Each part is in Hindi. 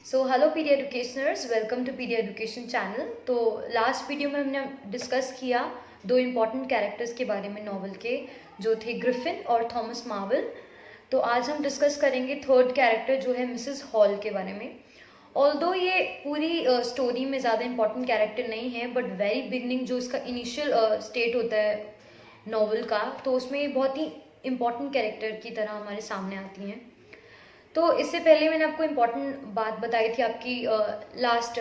So hello PD educationers, welcome to PD education channel. तो लास्ट वीडियो में हमने डिस्कस किया दो इम्पॉर्टेंट कैरेक्टर्स के बारे में नॉवल के, जो थे ग्रिफिन और थॉमस मार्वल। तो आज हम डिस्कस करेंगे थर्ड कैरेक्टर जो है मिसेस हॉल के बारे में। ऑल्दो ये पूरी स्टोरी में ज़्यादा इम्पॉर्टेंट कैरेक्टर नहीं है, बट वेरी बिगनिंग जो इसका इनिशियल स्टेट होता है नॉवल का, तो उसमें बहुत ही इम्पॉर्टेंट कैरेक्टर की तरह हमारे सामने आती हैं। तो इससे पहले मैंने आपको इम्पॉर्टेंट बात बताई थी आपकी लास्ट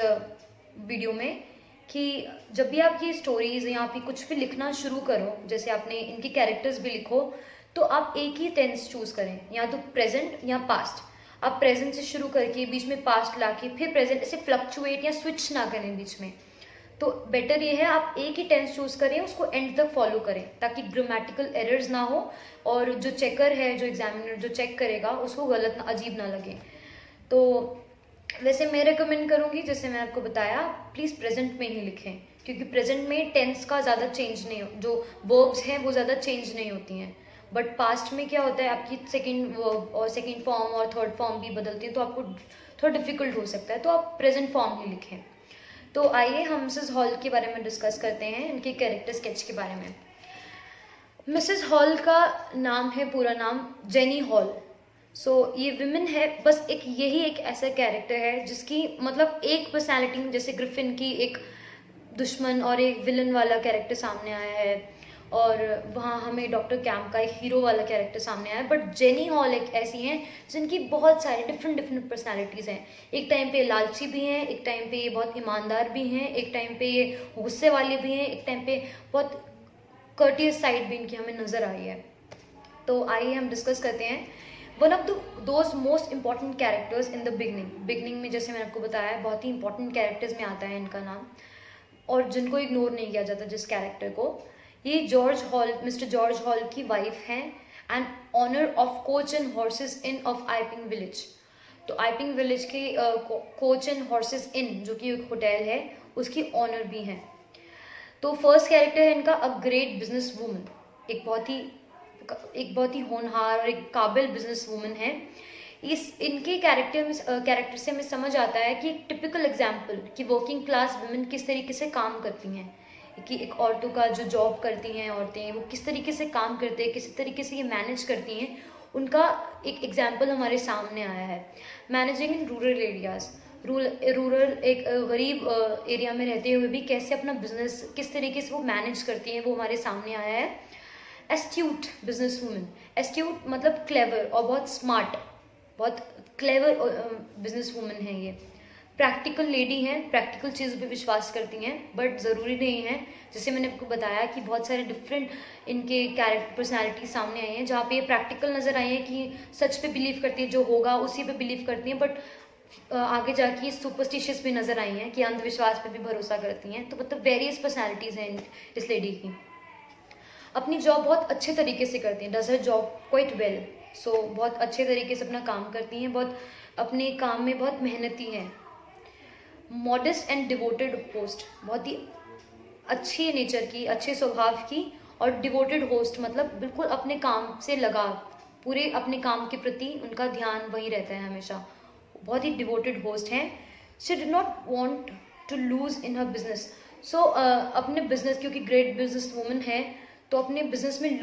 वीडियो में कि जब भी आप ये स्टोरीज या फिर कुछ भी लिखना शुरू करो, जैसे आपने इनकी कैरेक्टर्स भी लिखो, तो आप एक ही टेंस चूज करें, या तो प्रेजेंट या पास्ट। आप प्रेजेंट से शुरू करके बीच में पास्ट लाके फिर प्रेजेंट, ऐसे फ्लक्चुएट या स्विच ना करें बीच में। तो बेटर ये है आप एक ही टेंस चूज करें, उसको एंड तक फॉलो करें ताकि ग्रामेटिकल एरर्स ना हो और जो चेकर है, जो एग्जामिनर जो चेक करेगा, उसको गलत ना, अजीब ना लगे। तो वैसे मैं रिकमेंड करूँगी, जैसे मैं आपको बताया, प्लीज़ प्रेजेंट में ही लिखें, क्योंकि प्रेजेंट में टेंस का ज़्यादा चेंज नहीं, जो वर्ब्स हैं वो ज़्यादा चेंज नहीं होती हैं। बट पास्ट में क्या होता है, आपकी सेकेंड वर्ब और सेकेंड फॉर्म और थर्ड फॉर्म भी बदलती है, तो आपको थोड़ा डिफिकल्ट हो सकता है, तो आप प्रेजेंट फॉर्म ही लिखें। तो आइए हम मिसेस हॉल के बारे में डिस्कस करते हैं, इनके कैरेक्टर स्केच के बारे में। मिसेस हॉल का नाम है, पूरा नाम जेनी हॉल। ये विमेन है, बस एक यही एक ऐसा कैरेक्टर है जिसकी मतलब एक पर्सनालिटी, जैसे ग्रिफिन की एक दुश्मन और एक विलन वाला कैरेक्टर सामने आया है, और वहाँ हमें डॉक्टर कैम्प का एक हीरो वाला कैरेक्टर सामने आया है। बट जेनी हॉल एक ऐसी हैं जिनकी बहुत सारी डिफरेंट पर्सनालिटीज़ हैं। एक टाइम पे लालची भी हैं, एक टाइम पे ये बहुत ईमानदार भी हैं, एक टाइम पे ये गुस्से वाली भी हैं, एक टाइम पे बहुत कर्टियस साइड भी इनकी हमें नज़र आई है। तो आइए हम डिस्कस करते हैं one of those most important characters in the beginning में। जैसे मैंने आपको बताया, बहुत ही इंपॉर्टेंट कैरेक्टर्स में आता है इनका नाम, और जिनको इग्नोर नहीं किया जाता, जिस कैरेक्टर को। ये George Hall, mister George Hall की वाइफ हैं and owner of coach and horses inn of Iping village. तो आइपिंग विलेज की कोच एंड हॉर्सेस इन, जो कि एक होटल है, उसकी ऑनर भी हैं। तो फर्स्ट कैरेक्टर है इनका अ ग्रेट बिजनेस वूमन, एक बहुत ही होनहार और एक काबिल बिजनेस वूमन है। इनके कैरेक्टर से हमें समझ आता है कि एक टिपिकल एग्जाम्पल कि वर्किंग क्लास वुमेन किस तरीके से काम करती हैं, कि एक औरतों का जो जॉब करती हैं औरतें, वो किस तरीके से काम करते हैं, किस तरीके से ये मैनेज करती हैं, उनका एक एग्जाम्पल हमारे सामने आया है। Managing in rural areas, rural एक गरीब एरिया में रहते हुए भी कैसे अपना बिजनेस किस तरीके से वो मैनेज करती हैं, वो हमारे सामने आया है। एस्ट्यूट बिजनेस वूमेन, एस्ट्यूट मतलब क्लेवर और बहुत स्मार्ट, बहुत क्लेवर बिजनेस वूमेन है ये। प्रैक्टिकल लेडी हैं, प्रैक्टिकल चीज़ों पे विश्वास करती हैं, बट ज़रूरी नहीं है। जैसे मैंने आपको बताया कि बहुत सारे डिफरेंट इनके कैरेक्टर पर्सनैलिटी सामने आई हैं, जहाँ पे ये प्रैक्टिकल नज़र आई है कि सच पे बिलीव करती है, जो होगा उसी पे बिलीव करती हैं, बट आगे जाके सुपरस्टिशियस भी नज़र आई हैं कि अंधविश्वास पे भी भरोसा करती हैं। तो मतलब वेरियस पर्सनैलिटीज़ हैं इस लेडी की। अपनी जॉब बहुत अच्छे तरीके से करती हैं, does her job quite well. बहुत अच्छे तरीके से अपना काम करती हैं, बहुत अपने काम में बहुत मेहनती हैं। मॉडेस्ट एंड डिवोटेड होस्ट, बहुत ही अच्छी नेचर की, अच्छे स्वभाव की, और डिवोटेड होस्ट मतलब बिल्कुल अपने काम से लगाव, पूरे अपने काम के प्रति उनका ध्यान वही रहता है हमेशा। बहुत ही डिवोटेड होस्ट हैं। She did not want to lose in her business. अपने बिजनेस, क्योंकि ग्रेट बिजनेस वूमन है, तो अपने बिजनेस में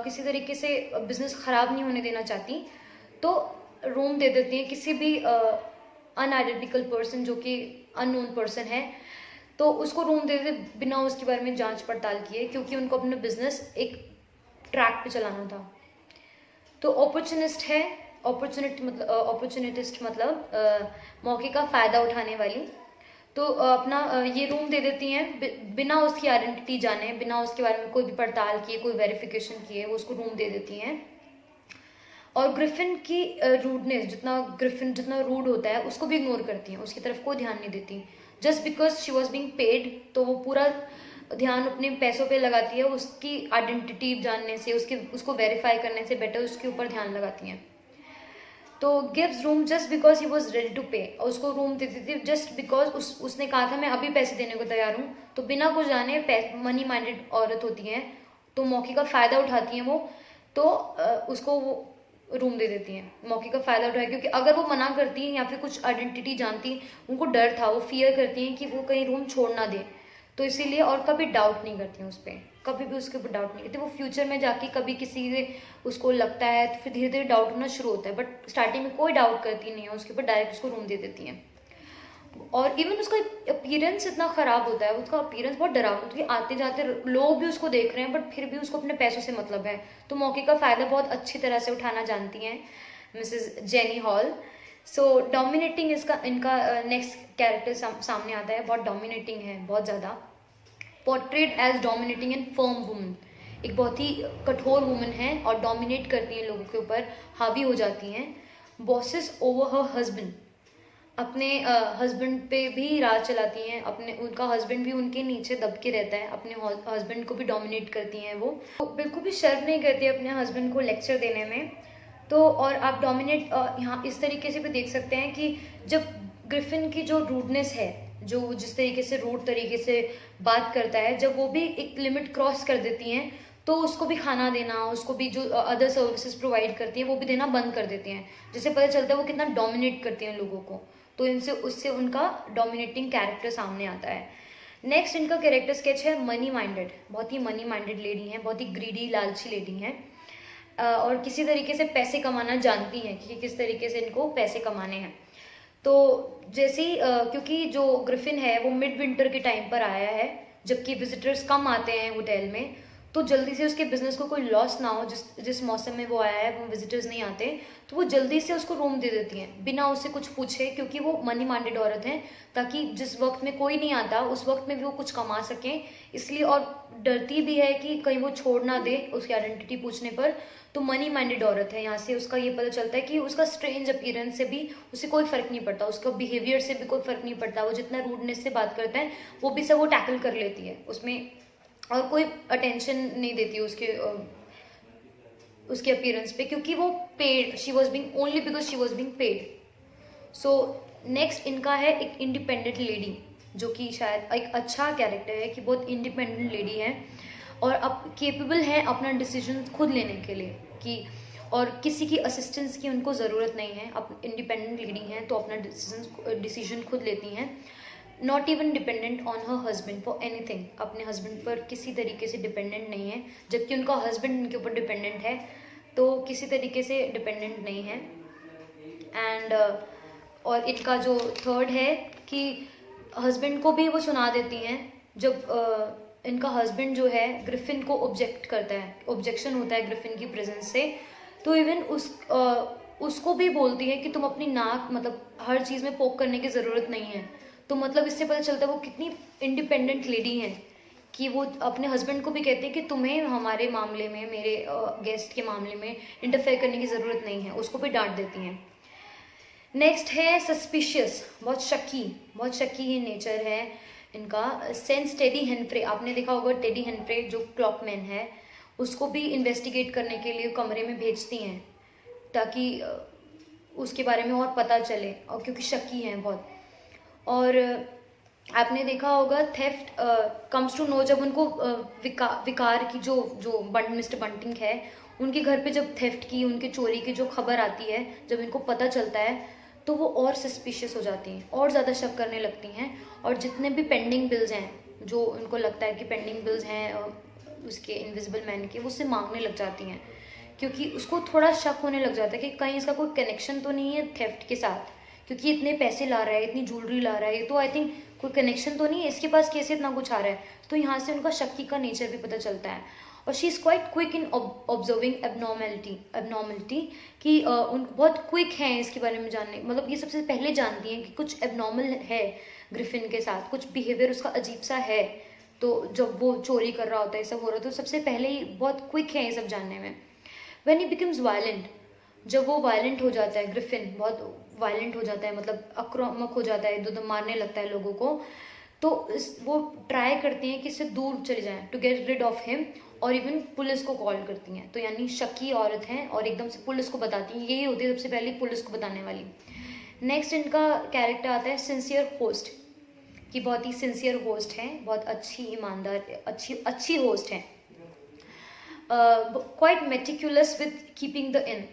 किसी तरीके से बिजनेस ख़राब नहीं होने देना चाहती, तो रूम दे देती हैं किसी भी अनआइडेंटिकल पर्सन, जो कि अननोन पर्सन है, तो उसको रूम दे देते बिना उसके बारे में जांच पड़ताल किए, क्योंकि उनको अपना बिजनेस एक ट्रैक पे चलाना था। तो अपॉर्चुनिस्ट है, अपॉर्चुनिटिस्ट मतलब मौके का फ़ायदा उठाने वाली। तो अपना ये रूम दे देती हैं बिना उसकी आइडेंटिटी जाने, बिना उसके बारे में कोई भी पड़ताल किए, कोई वेरिफिकेशन किए, वो उसको रूम दे देती हैं। और ग्रिफिन की रूडनेस, ग्रिफिन जितना रूड होता है, उसको भी इग्नोर करती हैं, उसकी तरफ कोई ध्यान नहीं देती। Just because she was being paid, तो वो पूरा ध्यान अपने पैसों पे लगाती है, उसकी आइडेंटिटी जानने से, उसको वेरीफाई करने से बेटर उसके ऊपर ध्यान लगाती हैं। तो gives room just because he was ready to pay, और उसको रूम देती थी जस्ट बिकॉज उसने कहा था मैं अभी पैसे देने को तैयार हूँ। तो बिना कुछ जाने मनी माइंडेड औरत होती हैं, तो मौके का फ़ायदा उठाती हैं वो, तो उसको वो रूम दे देती हैं, मौके का फ़ायदा उठाया, क्योंकि अगर वो मना करती हैं या फिर कुछ आइडेंटिटी जानती, उनको डर था, वो फियर करती हैं कि वो कहीं रूम छोड़ ना दे, तो इसीलिए, और कभी डाउट नहीं करती हैं उस पर, कभी भी उसके ऊपर डाउट नहीं करती। वो फ्यूचर में जाके कभी किसी से उसको लगता है तो फिर धीरे धीरे डाउट होना शुरू होता है, बट स्टार्टिंग में कोई डाउट करती नहीं है उसके ऊपर, डायरेक्ट उसको रूम दे देती हैं। और इवन उसका अपीयरेंस इतना ख़राब होता है, उसका अपीयरेंस बहुत डरावना होता है कि आते जाते लोग भी उसको देख रहे हैं, बट फिर भी उसको अपने पैसों से मतलब है, तो मौके का फ़ायदा बहुत अच्छी तरह से उठाना जानती हैं मिसेस जेनी हॉल। सो डोमिनेटिंग इसका इनका नेक्स्ट कैरेक्टर सामने आता है, बहुत डोमिनेटिंग है, बहुत ज़्यादा portrait as dominating and firm woman, एक बहुत ही कठोर वुमन है और डोमिनेट करती हैं लोगों के ऊपर, हावी हो जाती हैं, बॉसेस ओवर हर हस्बैंड, अपने हस्बैंड पे भी राज चलाती हैं, अपने उनका हस्बैंड भी उनके नीचे दब के रहता है, अपने हस्बैंड को भी डोमिनेट करती हैं वो, तो बिल्कुल भी शर्म नहीं करती अपने हस्बैंड को लेक्चर देने में। तो और आप डोमिनेट यहाँ इस तरीके से भी देख सकते हैं कि जब ग्रिफिन की जो रूडनेस है, जो जिस तरीके से रूड तरीके से बात करता है, जब वो भी एक लिमिट क्रॉस कर देती हैं, तो उसको भी खाना देना, उसको भी जो अदर सर्विसेज प्रोवाइड करती हैं वो भी देना बंद कर देती हैं, जिससे पता चलता है वो कितना डोमिनेट करती हैं लोगों को। तो इनसे उससे उनका डोमिनेटिंग कैरेक्टर सामने आता है। नेक्स्ट इनका कैरेक्टर स्केच है मनी माइंडेड, बहुत ही मनी माइंडेड लेडी हैं, बहुत ही ग्रीडी लालची लेडी हैं, और किसी तरीके से पैसे कमाना जानती हैं कि किस तरीके से इनको पैसे कमाने हैं। तो जैसे ही क्योंकि जो ग्रिफिन है वो मिड विंटर के टाइम पर आया है, जबकि विजिटर्स कम आते हैं होटल में, तो जल्दी से उसके बिजनेस को कोई लॉस ना हो, जिस मौसम में वो आया है वो विजिटर्स नहीं आते, तो वो जल्दी से उसको रूम दे देती हैं बिना उससे कुछ पूछे, क्योंकि वो मनी माइंडेड औरत हैं, ताकि जिस वक्त में कोई नहीं आता उस वक्त में भी वो कुछ कमा सकें, इसलिए। और डरती भी है कि कहीं वो छोड़ ना दे उसकी आइडेंटिटी पूछने पर, तो मनी माइंडेड औरत है। यहाँ से उसका ये पता चलता है कि उसका स्ट्रेंज अपीयरेंस से भी उसे कोई फ़र्क नहीं पड़ता, उसका बिहेवियर से भी कोई फ़र्क नहीं पड़ता, वो जितना रूडनेस से बात करता है वो भी सब वो टैकल कर लेती है उसमें, और कोई अटेंशन नहीं देती उसके अपीयरेंस पे, क्योंकि वो paid, she was being only because she was being paid. So next इनका है एक इंडिपेंडेंट लेडी, जो कि शायद एक अच्छा कैरेक्टर है कि बहुत इंडिपेंडेंट लेडी है और अब केपेबल है अपना डिसीजन खुद लेने के लिए, कि और किसी की असिस्टेंस की उनको ज़रूरत नहीं है, अब इंडिपेंडेंट लेडी हैं तो अपना डिसीजन खुद लेती हैं, not even dependent on her husband for anything, अपने हस्बैंड पर किसी तरीके से डिपेंडेंट नहीं है, जबकि उनका हस्बैंड उनके ऊपर डिपेंडेंट है, तो किसी तरीके से डिपेंडेंट नहीं है। एंड और इनका जो थर्ड है कि हस्बैंड को भी वो सुना देती हैं, जब इनका हस्बैंड जो है ग्रिफिन को ऑब्जेक्ट करता है, ऑब्जेक्शन होता है ग्रिफिन की प्रेजेंस से, तो इवन उसको भी बोलती है कि तुम अपनी नाक मतलब हर चीज़ में पोक करने की ज़रूरत नहीं है। तो मतलब इससे पता चलता है वो कितनी इंडिपेंडेंट लेडी हैं, कि वो अपने हस्बैंड को भी कहते हैं कि तुम्हें हमारे मामले में, मेरे गेस्ट के मामले में इंटरफेयर करने की ज़रूरत नहीं है, उसको भी डांट देती हैं। नेक्स्ट है सस्पिशियस, बहुत शकी ही नेचर है इनका। सेंस टेडी हेनफ्रे, आपने देखा होगा टेडी हेनफ्रे जो क्लॉकमैन है, उसको भी इन्वेस्टिगेट करने के लिए कमरे में भेजती हैं, ताकि उसके बारे में और पता चले, और क्योंकि शकी हैं बहुत। और आपने देखा होगा थेफ्ट कम्स टू नो, जब उनको विकार की जो मिस्टर बंटिंग है, उनके घर पे जब थेफ्ट की, उनके चोरी की जो खबर आती है, जब इनको पता चलता है, तो वो और सस्पिशियस हो जाती हैं, और ज़्यादा शक करने लगती हैं, और जितने भी पेंडिंग बिल्स हैं, जो उनको लगता है कि पेंडिंग बिल्स हैं उसके इनविजिबल मैन के, वो उससे मांगने लग जाती हैं, क्योंकि उसको थोड़ा शक होने लग जाता है कि कहीं इसका कोई कनेक्शन तो नहीं है थेफ्ट के साथ, क्योंकि इतने पैसे ला रहा है, इतनी ज्वेलरी ला रहा है, तो आई थिंक कोई कनेक्शन तो नहीं है इसके पास, कैसे इतना कुछ आ रहा है। तो यहाँ से उनका शक्की का नेचर भी पता चलता है। और she is quite quick in observing abnormality, कि उनको बहुत क्विक हैं इसके बारे में जानने, मतलब ये सबसे पहले जानती हैं कि कुछ एबनॉर्मल है ग्रिफिन के साथ, कुछ बिहेवियर उसका अजीब सा है। तो जब वो चोरी कर रहा होता है, सब हो रहा है, तो सबसे पहले ही बहुत क्विक है ये सब जानने में। व्हेन ही बिकम्स वायलेंट, जब वो वायलेंट हो जाता है, ग्रिफिन बहुत वायलेंट हो जाता है, मतलब आक्रामक हो जाता है, एकदम मारने लगता है लोगों को, तो वो ट्राई करती हैं कि इससे दूर चले जाएं, to get rid of him, और इवन पुलिस को कॉल करती हैं। तो यानी शकी औरत हैं और एकदम से पुलिस को बताती हैं, यही होती है सबसे पहले पुलिस को बताने वाली। नेक्स्ट इनका कैरेक्टर आता है सिंसियर होस्ट, कि बहुत ही सिंसियर होस्ट हैं, बहुत अच्छी ईमानदार अच्छी होस्ट हैं, quite meticulous with keeping the in,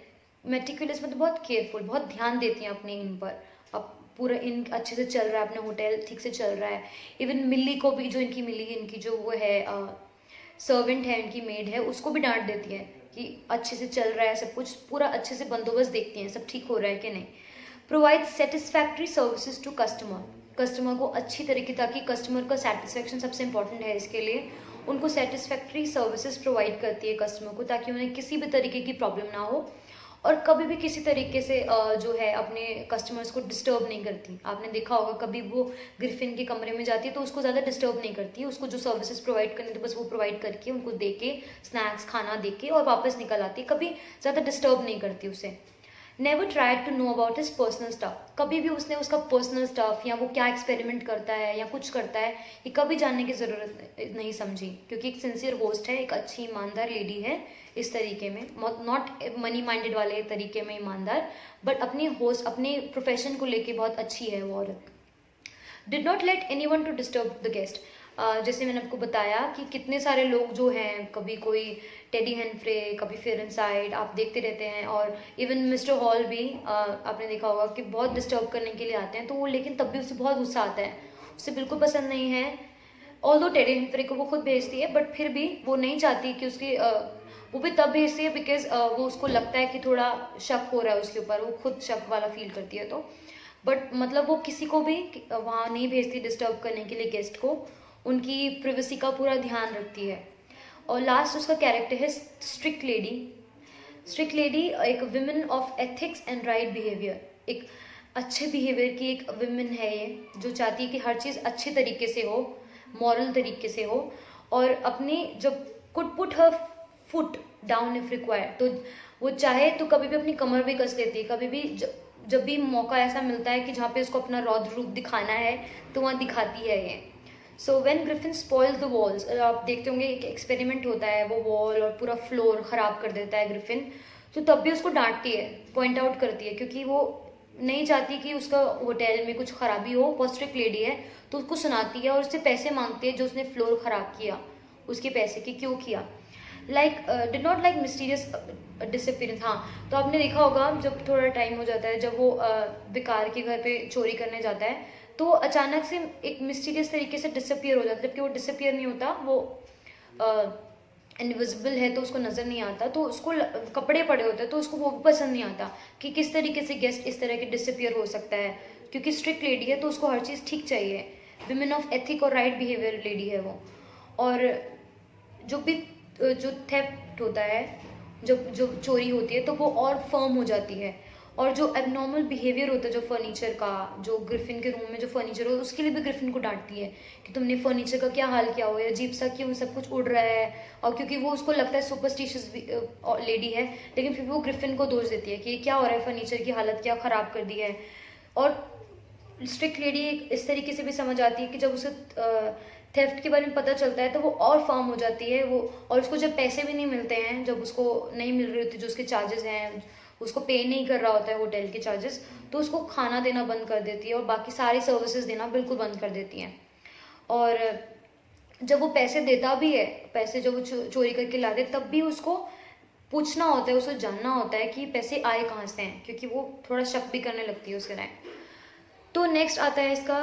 meticulous मतलब बहुत केयरफुल, बहुत ध्यान देती हैं अपने इन पर। अब पूरा इन अच्छे से चल रहा है, अपना होटल ठीक से चल रहा है। इवन मिल्ली को भी, जो इनकी मिल्ली, इनकी जो वो है सर्वेंट है, इनकी मेड है, उसको भी डांट देती है कि अच्छे से चल रहा है सब कुछ, पूरा अच्छे से बंदोबस्त देखती हैं सब ठीक हो रहा है कि नहीं। Provide satisfactory services to customer, customer को अच्छी तरीके, ताकि कस्टमर का सेटिस्फेक्शन सबसे इंपॉर्टेंट है इसके लिए, उनको सेटिस्फैक्ट्री सर्विसेज प्रोवाइड करती है कस्टमर को, ताकि उन्हें किसी भी तरीके की प्रॉब्लम ना हो, और कभी भी किसी तरीके से जो है अपने कस्टमर्स को डिस्टर्ब नहीं करती। आपने देखा होगा कभी वो ग्रिफिन के कमरे में जाती है तो उसको ज़्यादा डिस्टर्ब नहीं करती, उसको जो सर्विसेज प्रोवाइड करनी तो बस वो प्रोवाइड करके उनको दे के, स्नैक्स खाना दे के और वापस निकल आती, कभी ज़्यादा डिस्टर्ब नहीं करती उसे। Never try to know about his personal stuff, कभी भी उसने उसका पर्सनल स्टफ या वो क्या एक्सपेरिमेंट करता है या कुछ करता है, ये कभी जानने की ज़रूरत नहीं समझी, क्योंकि एक सिंसियर होस्ट है, एक अच्छी ईमानदार लेडी है इस तरीके में, नॉट मनी माइंडेड वाले तरीके में ईमानदार, बट अपनी होस्ट, अपने प्रोफेशन को लेके बहुत अच्छी है वो औरत। Did not let any one two disturb the guest, जैसे मैंने आपको बताया कि कितने सारे लोग जो हैं, कभी कोई टेडी हेनफ्रे, कभी फेरेनसाइड, आप देखते रहते हैं, और इवन मिस्टर हॉल भी आपने देखा होगा कि बहुत डिस्टर्ब करने के लिए आते हैं, तो वो, लेकिन तब भी उसे बहुत गुस्सा आता है, उसे बिल्कुल पसंद नहीं है। ऑल्दो टेडी हेनफ्रे को वो खुद भेजती है, बट फिर भी वो नहीं चाहती कि उसकी वो भी तब भेजती है बिकॉज वो उसको लगता है कि थोड़ा शक हो रहा है उसके ऊपर, वो खुद शक वाला फील करती है, तो बट मतलब वो किसी को भी वहाँ नहीं भेजती डिस्टर्ब करने के लिए गेस्ट को, उनकी प्रिवेसी का पूरा ध्यान रखती है। और लास्ट उसका कैरेक्टर है स्ट्रिक्ट लेडी। स्ट्रिक्ट लेडी एक women of ethics and right behaviour, एक अच्छे बिहेवियर की एक विमेन है ये, जो चाहती है कि हर चीज़ अच्छे तरीके से हो, मॉरल तरीके से हो, और अपनी जब could put her foot down if required, तो वो चाहे तो कभी भी अपनी कमर भी कस लेती है, कभी भी जब भी मौका ऐसा मिलता है कि जहाँ पे उसको अपना रौद्र रूप दिखाना है तो वहाँ दिखाती है ये। So when Griffin spoils the walls, आप देखते होंगे एक एक्सपेरिमेंट होता है, वो वॉल और पूरा फ्लोर ख़राब कर देता है ग्रिफिन, तो तब भी उसको डांटती है, पॉइंट आउट करती है, क्योंकि वो नहीं चाहती कि उसका होटल में कुछ खराबी हो, बहुत स्ट्रिक्ट लेडी है, तो उसको सुनाती है और उससे पैसे मांगती है, जो उसने फ्लोर ख़राब किया उसके पैसे कि क्यों किया। Did not like mysterious disappearance. हाँ, तो आपने देखा होगा जब थोड़ा टाइम हो जाता है, जब वो विकार के घर पे चोरी करने जाता है, तो वो अचानक से एक मिस्टीरियस तरीके से डिसअपीयर हो जाता है, जबकि वो डिसअपीयर नहीं होता, वो इनविजिबल है तो उसको नज़र नहीं आता, तो उसको कपड़े पड़े होते हैं, तो उसको वो भी पसंद नहीं आता कि किस तरीके से गेस्ट इस तरह के डिसअपीयर हो सकता है, क्योंकि स्ट्रिक्ट लेडी है तो उसको हर चीज़ ठीक चाहिए, विमेन ऑफ एथिक और राइट बिहेवियर लेडी है वो। और जो थेफ्ट होता है, जब जो चोरी होती है, तो वो और फर्म हो जाती है, और जो एबनॉर्मल बिहेवियर होता है जो फर्नीचर का, जो ग्रिफिन के रूम में जो फर्नीचर हो, उसके लिए भी ग्रिफिन को डांटती है कि तुमने फर्नीचर का क्या हाल किया हो, या अजीब सा क्यों सब कुछ उड़ रहा है, और क्योंकि वो उसको लगता है सुपरस्टिशियस लेडी है, लेकिन फिर वो ग्रिफिन को दोष देती है कि क्या हो रहा है, फर्नीचर की हालत क्या ख़राब कर दी है। और स्ट्रिक्ट लेडी इस तरीके से भी समझ आती है कि जब उसे थेफ्ट के बारे में पता चलता है तो वो और फर्म हो जाती है वो, और उसको जब पैसे भी नहीं मिलते हैं, जब उसको नहीं मिल रही होती जो उसके चार्जेस हैं, उसको पे नहीं कर रहा होता है होटल के चार्जेस, तो उसको खाना देना बंद कर देती है और बाकी सारी सर्विसेज देना बिल्कुल बंद कर देती हैं। और जब वो पैसे देता भी है, पैसे जब वो चोरी करके ला दे, तब भी उसको पूछना होता है, उसको जानना होता है कि पैसे आए कहाँ से हैं, क्योंकि वो थोड़ा शक भी करने लगती है उसके टाइम। तो नेक्स्ट आता है इसका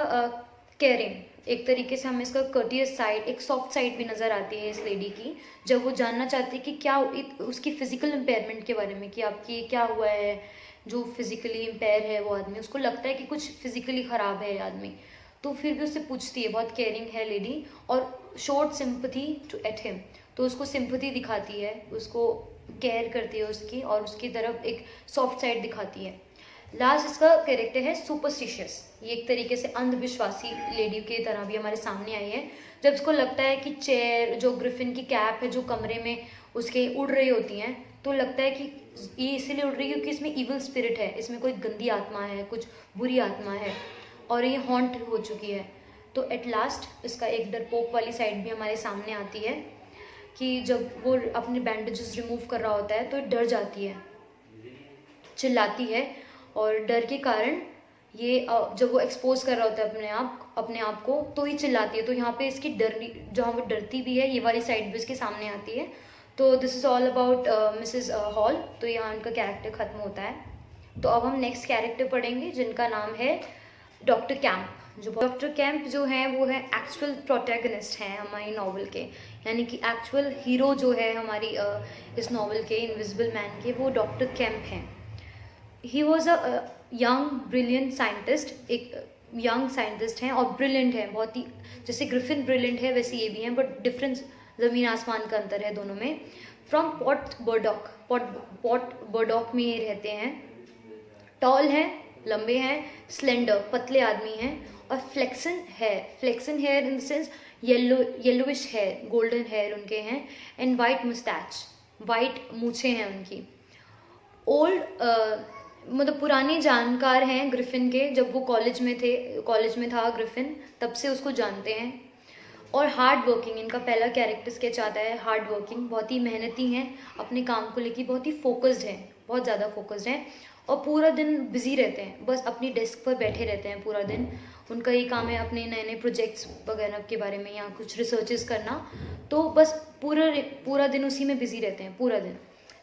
केयरिंग, एक तरीके से हमें इसका कर्टियस साइड, एक सॉफ्ट साइड भी नज़र आती है इस लेडी की, जब वो जानना चाहती है कि क्या उसकी फिजिकल इम्पेयरमेंट के बारे में, कि आपकी क्या हुआ है, जो फिजिकली इम्पेयर है वो आदमी, उसको लगता है कि कुछ फिजिकली ख़राब है आदमी, तो फिर भी उससे पूछती है, बहुत केयरिंग है लेडी, और showed sympathy to at him, तो उसको सिंपथी दिखाती है, उसको केयर करती है उसकी, और उसकी तरफ एक सॉफ्ट साइड दिखाती है। लास्ट इसका कैरेक्टर है सुपरस्टिशियस, ये एक तरीके से अंधविश्वासी लेडी की तरह भी हमारे सामने आई है, जब इसको लगता है कि चेयर, जो ग्रिफिन की कैप है जो कमरे में उसके उड़ रही होती हैं, तो लगता है कि ये इसीलिए उड़ रही है क्योंकि इसमें इविल स्पिरिट है, इसमें कोई गंदी आत्मा है, कुछ बुरी आत्मा है, और ये हॉन्ट हो चुकी है। तो एट लास्ट इसका एक डरपोक वाली साइड भी हमारे सामने आती है, कि जब वो अपने बैंडेजेस रिमूव कर रहा होता है तो डर जाती है, चिल्लाती है, और डर के कारण ये जब वो एक्सपोज कर रहा होता है अपने आप को, तो ही चिल्लाती है। तो यहाँ पे इसकी डर, जहाँ वो डरती भी है, ये वाली साइड भी इसके सामने आती है, तो this is all about Mrs hall. तो यहाँ उनका कैरेक्टर ख़त्म होता है। तो अब हम नेक्स्ट कैरेक्टर पढ़ेंगे जिनका नाम है डॉक्टर कैंप। जो डॉक्टर कैंप जो हैं वो है एक्चुअल प्रोटैगनिस्ट हैं हमारी नॉवल के, यानी कि एक्चुअल हीरो जो है हमारी इस नॉवल के इनविजिबल मैन के, वो डॉक्टर कैंप हैं। He was a young brilliant scientist, एक यंग साइंटिस्ट हैं और ब्रिलियंट हैं बहुत ही। जैसे ग्रिफिन ब्रिलियंट है वैसे ये भी हैं, बट डिफरेंस ज़मीन आसमान का अंतर है दोनों में। फ्रॉम पॉट बर्डॉक में ये रहते हैं। टॉल हैं, लंबे हैं, स्लेंडर पतले आदमी हैं, और flaxen hair in the sense yellowish hair, golden hair उनके हैं, एंड वाइट मुस्टैच, वाइट मूछें हैं उनकी। ओल्ड मतलब पुराने जानकार हैं ग्रिफिन के, जब वो कॉलेज में था ग्रिफिन तब से उसको जानते हैं। और हार्ड वर्किंग, इनका पहला कैरेक्टर स्केच आता है हार्ड वर्किंग, बहुत ही मेहनती हैं, अपने काम को लेकर बहुत ही फोकस्ड हैं, बहुत ज़्यादा फोकस्ड हैं, और पूरा दिन बिजी रहते हैं, बस अपनी डेस्क पर बैठे रहते हैं पूरा दिन। उनका ये काम है अपने नए नए प्रोजेक्ट्स वगैरह के बारे में या कुछ रिसर्चेस करना, तो बस पूरा दिन उसी में बिजी रहते हैं पूरा दिन।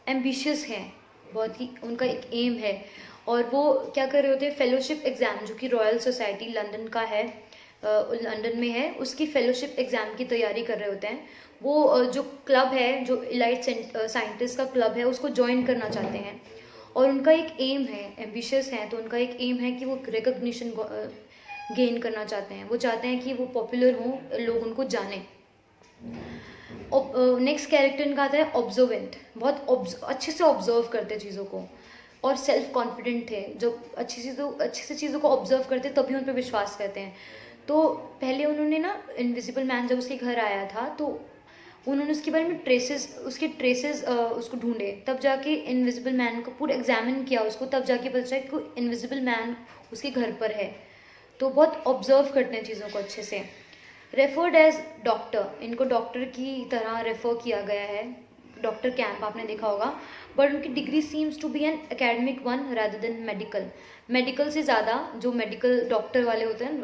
एम्बिशियस हैं बहुत ही, उनका एक एम है, और वो क्या कर रहे होते हैं, फेलोशिप एग्ज़ाम जो कि रॉयल सोसाइटी लंदन का है, लंदन में है, उसकी फेलोशिप एग्ज़ाम की तैयारी कर रहे होते हैं। वो जो क्लब है, जो इलाइट साइंटिस्ट का क्लब है, उसको ज्वाइन करना चाहते हैं, और उनका एक एम है, एम्बिशियस हैं तो उनका एक एम है कि वो रिकग्निशन गेन करना चाहते हैं, वो चाहते हैं कि वो पॉपुलर हों, लोग उनको जानें। नेक्स्ट कैरेक्टर इनका आता है ऑब्जर्वेंट, बहुत अच्छे से ऑब्जर्व करते चीज़ों को, और सेल्फ कॉन्फिडेंट थे, जो अच्छे से चीज़ों को ऑब्जर्व करते तभी उन पर विश्वास करते हैं। तो पहले उन्होंने ना इनविजिबल मैन जब उसके घर आया था तो उन्होंने उसके बारे में उसके ट्रेसेस उसको ढूंढे, तब जाके इनविजिबल मैन को पूरा एग्जामिन किया उसको, तब जाके पता चला कि इनविजिबल मैन उसके घर पर है। तो बहुत ऑब्जर्व करते हैं चीज़ों को अच्छे से। रेफर्ड एज डॉक्टर, इनको डॉक्टर की तरह रेफर किया गया है, डॉक्टर कैंप आपने देखा होगा, बट उनकी degree seems to be an academic one rather than medical से ज़्यादा, जो मेडिकल डॉक्टर वाले होते हैं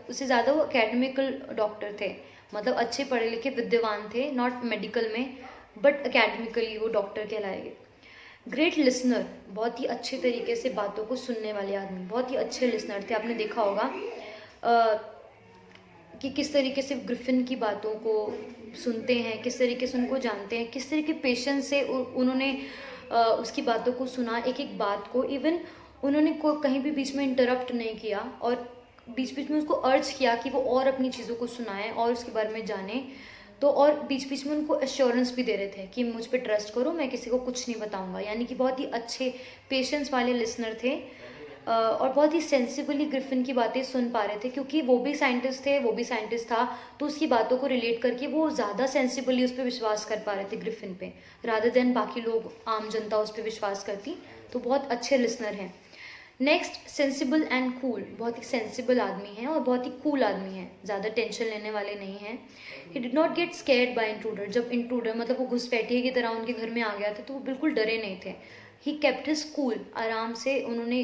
उससे ज़्यादा वो एकेडमिकल डॉक्टर थे, मतलब अच्छे पढ़े लिखे विद्वान थे, नॉट मेडिकल में बट एकेडमिकली वो डॉक्टर कहलाएंगे। ग्रेट लिसनर, बहुत ही अच्छे तरीके से बातों को सुनने वाले आदमी, बहुत ही अच्छे लिसनर थे। आपने देखा होगा कि किस तरीके से ग्रिफिन की बातों को सुनते हैं, किस तरीके से उनको जानते हैं, किस तरीके पेशेंस से उन्होंने उसकी बातों को सुना, एक एक बात को। इवन उन्होंने कहीं भी बीच में इंटरप्ट नहीं किया, और बीच बीच में उसको अर्ज किया कि वो और अपनी चीज़ों को सुनाए और उसके बारे में जाने। तो और बीच बीच में उनको एश्योरेंस भी दे रहे थे कि मुझ पे ट्रस्ट करो, मैं किसी को कुछ नहीं बताऊंगा। यानी कि बहुत ही अच्छे पेशेंस वाले लिसनर थे, और बहुत ही सेंसिबली ग्रिफिन की बातें सुन पा रहे थे, क्योंकि वो भी साइंटिस्ट थे, वो भी साइंटिस्ट था, तो उसकी बातों को रिलेट करके वो ज़्यादा सेंसिबली उस पर विश्वास कर पा रहे थे ग्रिफिन पे, रादर देन बाकी लोग, आम जनता उस पर विश्वास करती। तो बहुत अच्छे लिसनर हैं। नेक्स्ट, सेंसिबल एंड कूल, बहुत ही सेंसिबल आदमी हैं और बहुत ही कूल आदमी हैं, ज़्यादा टेंशन लेने वाले नहीं हैं। He did not get scared by intruder, जब इंट्रूडर मतलब वो घुसपैठिए की तरह उनके घर में आ गया था तो वो बिल्कुल डरे नहीं थे। ही केप्ट हिज कूल, आराम से उन्होंने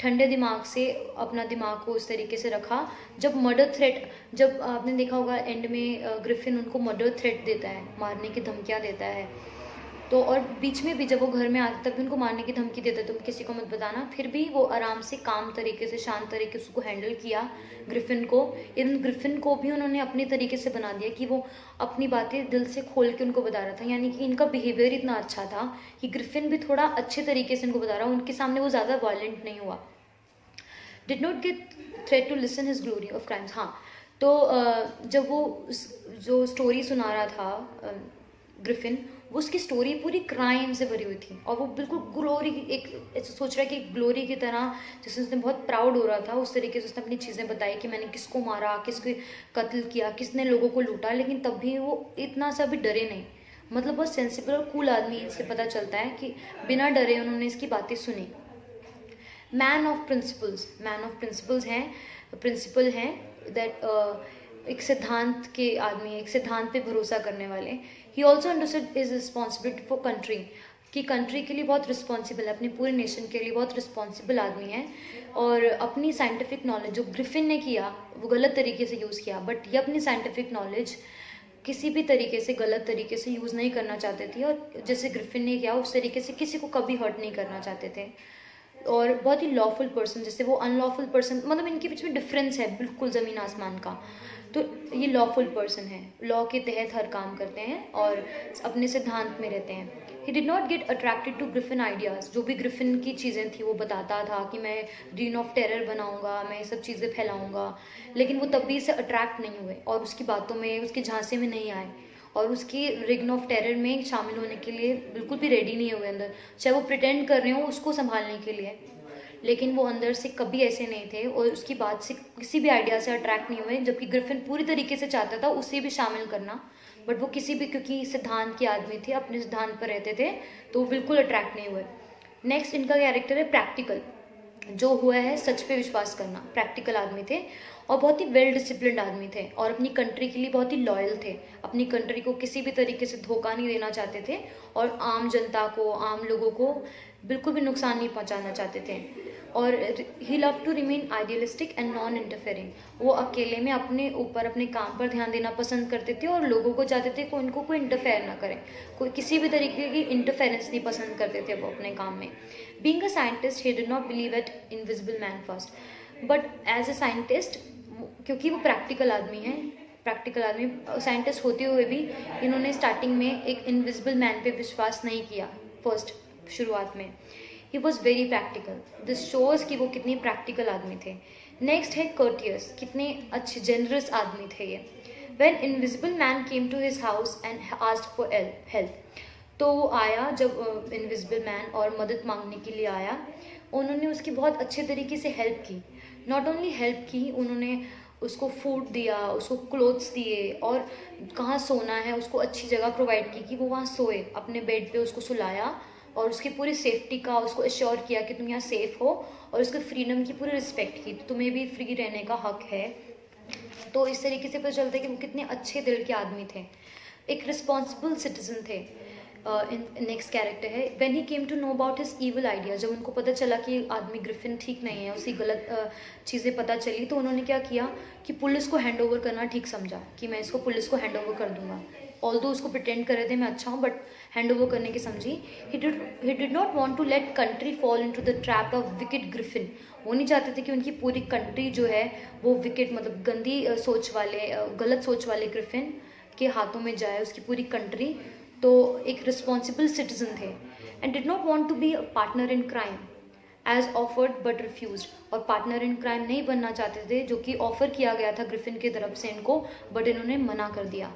ठंडे दिमाग से अपना दिमाग को उस तरीके से रखा। जब मर्डर थ्रेट, जब आपने देखा होगा एंड में ग्रिफिन उनको मर्डर थ्रेट देता है, मारने की धमकियाँ देता है, तो और बीच में भी जब वो घर में आते तब भी उनको मारने की धमकी देता है, तुम किसी को मत बताना, फिर भी वो आराम से काम तरीके से, शांत तरीके से उसको हैंडल किया ग्रिफिन को। इन ग्रिफिन को भी उन्होंने अपने तरीके से बना दिया कि वो अपनी बातें दिल से खोल के उनको बता रहा था। यानी कि इनका बिहेवियर इतना अच्छा था कि ग्रिफिन भी थोड़ा अच्छे तरीके से उनको बता रहा, उनके सामने वो ज़्यादा वायलेंट नहीं हुआ। Did not get threat to listen his glory of crimes. हाँ, तो जब वो जो स्टोरी सुना रहा था ग्रिफिन, वो उसकी स्टोरी पूरी क्राइम से भरी हुई थी, और वो बिल्कुल ग्लोरी, एक ऐसा सोच रहा है कि ग्लोरी की तरह, जैसे उसने बहुत प्राउड हो रहा था उस तरीके से उसने अपनी चीज़ें बताई कि मैंने किसको मारा, किसको कत्ल किया, किसने लोगों को लूटा, लेकिन तब भी वो इतना सा भी डरे नहीं। मतलब बहुत सेंसिबल और कूल आदमी, इससे पता चलता है कि बिना डरे उन्होंने इसकी बातें सुनी। मैन ऑफ प्रिंसिपल्स हैं, प्रिंसिपल हैं दैट एक सिद्धांत के आदमी, एक सिद्धांत पे भरोसा करने वाले। He also understood is responsibility for country, कि कंट्री के लिए बहुत रिस्पॉन्सिबल है, अपनी पूरे नेशन के लिए बहुत रिस्पॉन्सिबल आदमी है। और अपनी साइंटिफिक नॉलेज जो ग्रिफिन ने किया वो गलत तरीके से यूज़ किया, बट ये अपनी साइंटिफिक नॉलेज किसी भी तरीके से गलत तरीके से यूज़ नहीं करना चाहते थे, और जैसे ग्रिफिन ने किया उस तरीके से किसी को कभी हर्ट नहीं करना चाहते थे। और बहुत ही लॉफुल पर्सन, जैसे वो अनलॉफुल पर्सन, मतलब इनके बीच में डिफरेंस है बिल्कुल ज़मीन आसमान का। तो ये लॉफुल पर्सन है, लॉ के तहत हर काम करते हैं और अपने सिद्धांत में रहते हैं। He did not get attracted to Griffin ideas. जो भी ग्रिफिन की चीज़ें थी वो बताता था कि मैं रीन ऑफ टेरर बनाऊंगा, मैं ये सब चीज़ें फैलाऊंगा, लेकिन वो तब भी इससे अट्रैक्ट नहीं हुए और उसकी बातों में, उसके झांसे में नहीं आए और उसकी रिग्न ऑफ टेरर में शामिल होने के लिए बिल्कुल भी रेडी नहीं हुए अंदर, चाहे वो प्रिटेंड कर रहे हो उसको संभालने के लिए, लेकिन वो अंदर से कभी ऐसे नहीं थे और उसकी बात से किसी भी आइडिया से अट्रैक्ट नहीं हुए। जबकि ग्रिफिन पूरी तरीके से चाहता था उसे भी शामिल करना, बट वो किसी भी, क्योंकि सिद्धांत के आदमी थे, अपने सिद्धांत पर रहते थे, तो वो बिल्कुल अट्रैक्ट नहीं हुए। नेक्स्ट इनका कैरेक्टर है प्रैक्टिकल, जो हुआ है सच पे विश्वास करना। प्रैक्टिकल आदमी थे और बहुत ही वेल डिसिप्लिन्ड आदमी थे और अपनी कंट्री के लिए बहुत ही लॉयल थे। अपनी कंट्री को किसी भी तरीके से धोखा नहीं देना चाहते थे और आम जनता को, आम लोगों को बिल्कुल भी नुकसान नहीं पहुंचाना चाहते थे। और he love to remain idealistic and non interfering. वो अकेले में अपने ऊपर, अपने काम पर ध्यान देना पसंद करते थे और लोगों को चाहते थे कि उनको कोई इंटरफेयर ना करे, कोई किसी भी तरीके की इंटरफेरेंस नहीं पसंद करते थे वो अपने काम में। Being a scientist he did not believe at invisible man first, but as a scientist, क्योंकि वो प्रैक्टिकल आदमी है, प्रैक्टिकल आदमी साइंटिस्ट होते हुए भी इन्होंने स्टार्टिंग में एक इनविजिबल मैन पे विश्वास नहीं किया फर्स्ट, शुरुआत में। He was very practical. This shows कि वो कितने प्रैक्टिकल आदमी थे। नेक्स्ट है कर्टियस, कितने अच्छे जेनरस आदमी थे ये। When invisible man came to his house and asked for help, तो वो आया जब इनविजिबल मैन और मदद मांगने के लिए आया, उन्होंने उसकी बहुत अच्छे तरीके से हेल्प की। नॉट ओनली हेल्प की, उन्होंने उसको फूड दिया, उसको क्लोथ्स दिए और कहाँ सोना है उसको अच्छी जगह प्रोवाइड की कि वो वहाँ सोए, अपने बेड पे उसको सुलाया और उसकी पूरी सेफ्टी का उसको एश्योर किया कि तुम यहाँ सेफ हो, और उसके फ्रीडम की पूरी रिस्पेक्ट की, तुम्हें भी फ्री रहने का हक है। तो इस तरीके से पता चलता है कि वो कितने अच्छे दिल के आदमी थे, एक रिस्पॉन्सिबल सिटीजन थे। नेक्स्ट कैरेक्टर है when he came to know about his evil idea. जब उनको पता चला कि आदमी ग्रिफिन ठीक नहीं है, उसी गलत चीज़ें पता चली, तो उन्होंने क्या किया कि पुलिस को हैंड ओवर करना ठीक समझा कि मैं इसको पुलिस को हैंड ओवर कर दूंगा। ऑल्दो उसको प्रिटेंड कर रहे थे मैं अच्छा हूँ, बट हैंड ओवर करने की समझी। He did not want to let country fall into the trap of wicked Griffin. वो नहीं चाहते थे कि उनकी पूरी कंट्री जो है वो विकेट, मतलब गंदी सोच वाले, गलत सोच वाले ग्रिफिन के हाथों में जाए उसकी पूरी कंट्री। तो एक रिस्पॉन्सिबल सिटीजन थे and did not want to be a partner in crime as offered but refused. और पार्टनर इन क्राइम नहीं बनना चाहते थे, जो कि ऑफर किया गया था ग्रिफिन की तरफ से इनको, बट इन्होंने मना कर दिया।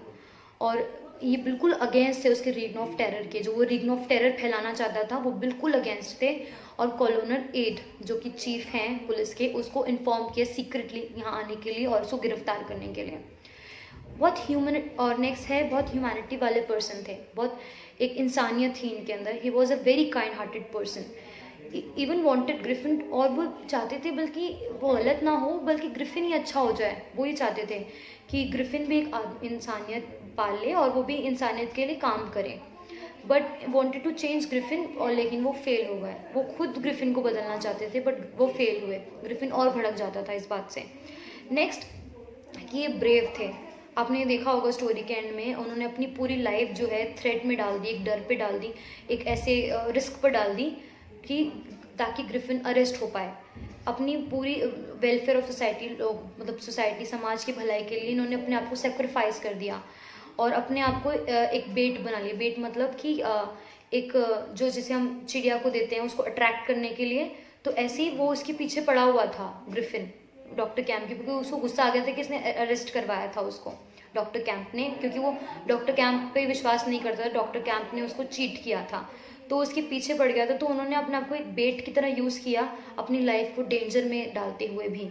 और ये बिल्कुल अगेंस्ट थे उसके रिग्न ऑफ टेरर के, जो वो रिग्न ऑफ टेरर फैलाना चाहता था वो बिल्कुल अगेंस्ट थे। और कॉलोनर एड जो कि चीफ हैं पुलिस के, उसको इन्फॉर्म किया सीक्रेटली यहाँ आने के लिए और उसको गिरफ्तार करने के लिए। बहुत ह्यूमन, और नेक्स्ट है बहुत ह्यूमैनिटी वाले पर्सन थे, बहुत एक इंसानियत थी इनके अंदर। He was a very kind hearted person, even wanted Griffin, और वो चाहते थे बल्कि वो गलत ना हो, बल्कि ग्रिफिन ही अच्छा हो जाए, वो ही चाहते थे कि ग्रिफिन भी एक इंसानियत पाले और वो भी इंसानियत के लिए काम करे। But wanted to change Griffin, और लेकिन वो फेल हो गए। वो खुद ग्रिफिन को बदलना चाहते थे बट वो फेल हुए, ग्रिफिन और भड़क जाता था इस बात से। नेक्स्ट कि ये ब्रेव थे। आपने देखा होगा स्टोरी के एंड में उन्होंने अपनी पूरी लाइफ जो है थ्रेट में डाल दी, एक डर पे डाल दी, एक ऐसे रिस्क पर डाल दी कि ताकि ग्रिफिन अरेस्ट हो पाए। अपनी पूरी वेलफेयर ऑफ सोसाइटी, लोग मतलब सोसाइटी, समाज की भलाई के लिए इन्होंने अपने आप को सेक्रीफाइस कर दिया और अपने आप को एक बेट बना लिया। बेट मतलब कि एक जो जैसे हम चिड़िया को देते हैं उसको अट्रैक्ट करने के लिए, तो ऐसे ही वो उसके पीछे पड़ा हुआ था ग्रिफिन डॉक्टर कैंप की, क्योंकि उसको गुस्सा आ गया था कि इसने अरेस्ट करवाया था उसको डॉक्टर कैंप ने, क्योंकि वो डॉक्टर कैंप पे विश्वास नहीं करता था, डॉक्टर कैंप ने उसको चीट किया था, तो उसके पीछे पड़ गया था। तो उन्होंने अपने आप को एक बेट की तरह यूज़ किया, अपनी लाइफ को डेंजर में डालते हुए भी।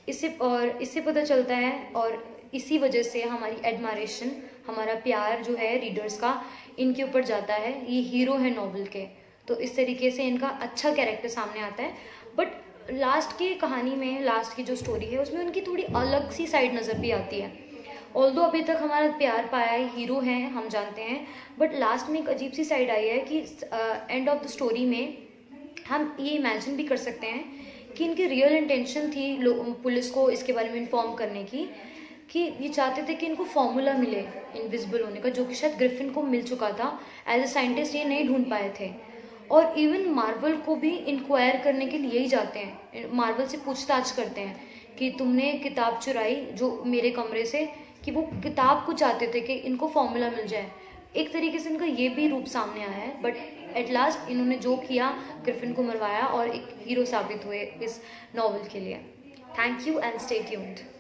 इससे पता चलता है, और इसी वजह से हमारी एडमायरेशन, हमारा प्यार जो है रीडर्स का इनके ऊपर जाता है। ये हीरो है नॉवल के, तो इस तरीके से इनका अच्छा कैरेक्टर सामने आता है। बट लास्ट की कहानी में, लास्ट की जो स्टोरी है उसमें उनकी थोड़ी अलग सी साइड नज़र भी आती है। ऑल्दो अभी तक हमारा प्यार पाया है, हीरो हैं हम जानते हैं, बट लास्ट में एक अजीब सी साइड आई है कि एंड ऑफ द स्टोरी में हम ये इमेजिन भी कर सकते हैं कि इनकी रियल इंटेंशन थी पुलिस को इसके बारे में इन्फॉर्म करने की, कि ये चाहते थे कि इनको फॉर्मूला मिले इनविजिबल होने का, जो कि शायद ग्रिफिन को मिल चुका था। एज अ साइंटिस्ट ये नहीं ढूंढ पाए थे। और इवन मार्वल को भी इंक्वायर करने के लिए यही जाते हैं, मार्वल से पूछताछ करते हैं कि तुमने किताब चुराई जो मेरे कमरे से, कि वो किताब को चाहते थे कि इनको फॉर्मूला मिल जाए। एक तरीके से इनका ये भी रूप सामने आया है, बट एट लास्ट इन्होंने जो किया, ग्रिफिन को मरवाया और एक हीरो साबित हुए इस नॉवल के लिए। Thank you and stay tuned.